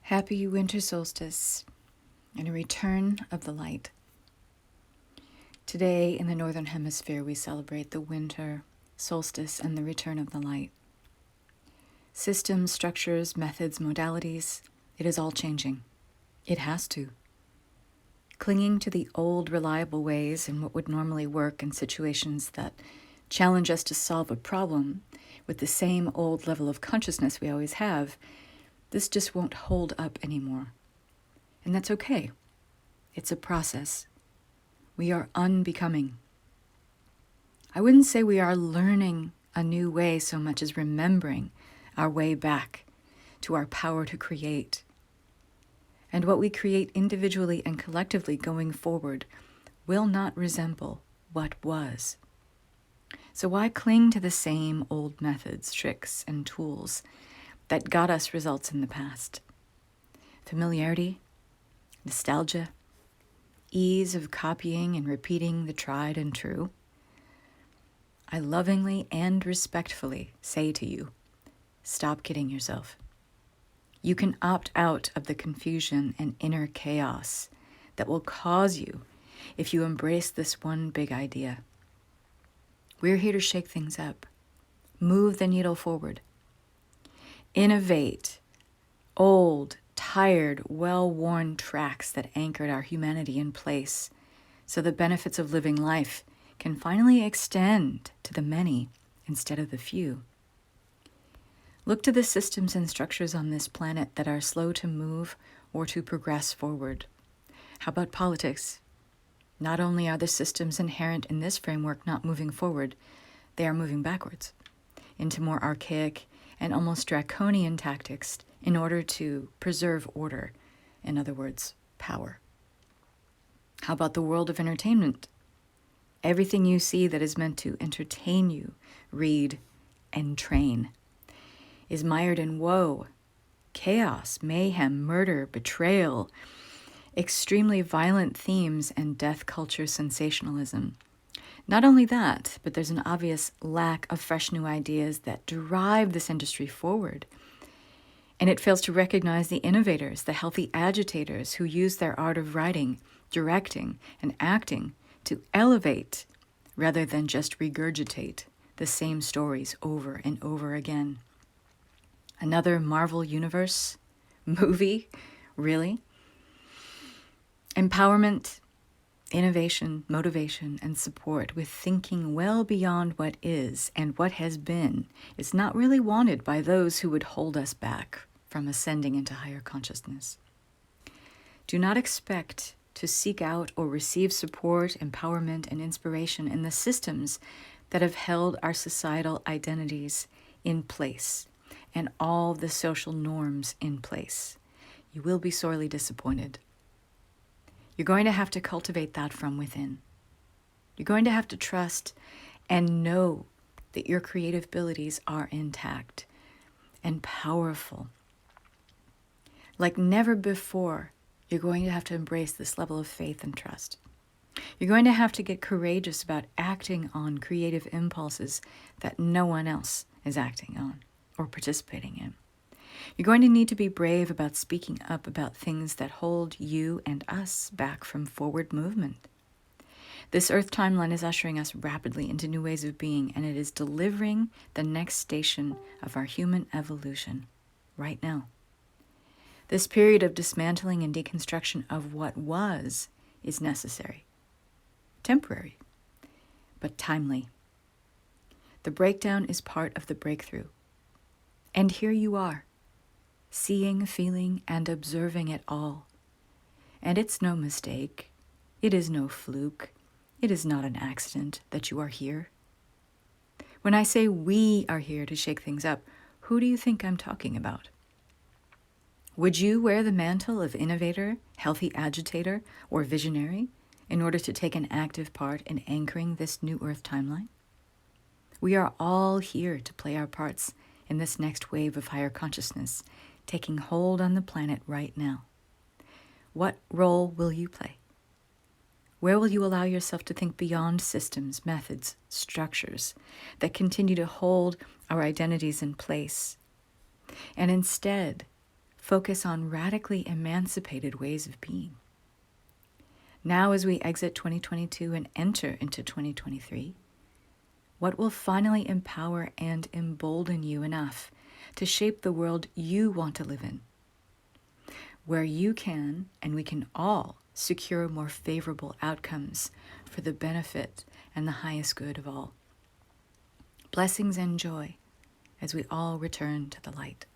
Happy Winter Solstice and a return of the light. Today in the Northern Hemisphere we celebrate the Winter Solstice and the return of the light. Systems, structures, methods, modalities, it is all changing. It has to. Clinging to the old reliable ways and what would normally work in situations that challenge us to solve a problem with the same old level of consciousness we always have, this just won't hold up anymore. And that's okay. It's a process. We are unbecoming. I wouldn't say we are learning a new way so much as remembering our way back to our power to create. And what we create individually and collectively going forward will not resemble what was. So why cling to the same old methods, tricks, and tools that got us results in the past? Familiarity, nostalgia, ease of copying and repeating the tried and true. I lovingly and respectfully say to you, stop kidding yourself. You can opt out of the confusion and inner chaos that will cause you if you embrace this one big idea. We're here to shake things up, move the needle forward, innovate old, tired, well-worn tracks that anchored our humanity in place so the benefits of living life can finally extend to the many instead of the few. Look to the systems and structures on this planet that are slow to move or to progress forward. How about politics? Not only are the systems inherent in this framework not moving forward, they are moving backwards into more archaic and almost draconian tactics in order to preserve order, in other words, power. How about the world of entertainment? Everything you see that is meant to entertain you, read, and train is mired in woe, chaos, mayhem, murder, betrayal, extremely violent themes, and death culture sensationalism. Not only that, but there's an obvious lack of fresh new ideas that drive this industry forward. And it fails to recognize the innovators, the healthy agitators who use their art of writing, directing, and acting to elevate rather than just regurgitate the same stories over and over again. Another Marvel Universe movie? Really? Empowerment, innovation, motivation, and support with thinking well beyond what is and what has been is not really wanted by those who would hold us back from ascending into higher consciousness. Do not expect to seek out or receive support, empowerment, and inspiration in the systems that have held our societal identities in place and all the social norms in place. You will be sorely disappointed. You're going to have to cultivate that from within. You're going to have to trust and know that your creative abilities are intact and powerful. Like never before, you're going to have to embrace this level of faith and trust. You're going to have to get courageous about acting on creative impulses that no one else is acting on or participating in. You're going to need to be brave about speaking up about things that hold you and us back from forward movement. This Earth timeline is ushering us rapidly into new ways of being, and it is delivering the next station of our human evolution right now. This period of dismantling and deconstruction of what was is necessary, temporary, but timely. The breakdown is part of the breakthrough. And here you are, seeing, feeling, and observing it all. And it's no mistake. It is no fluke. It is not an accident that you are here. When I say we are here to shake things up, who do you think I'm talking about? Would you wear the mantle of innovator, healthy agitator, or visionary in order to take an active part in anchoring this new Earth timeline? We are all here to play our parts in this next wave of higher consciousness, taking hold on the planet right now. What role will you play? Where will you allow yourself to think beyond systems, methods, structures that continue to hold our identities in place, and instead focus on radically emancipated ways of being. Now, as we exit 2022 and enter into 2023, what will finally empower and embolden you enough to shape the world you want to live in, where you can and we can all secure more favorable outcomes for the benefit and the highest good of all. Blessings and joy as we all return to the light.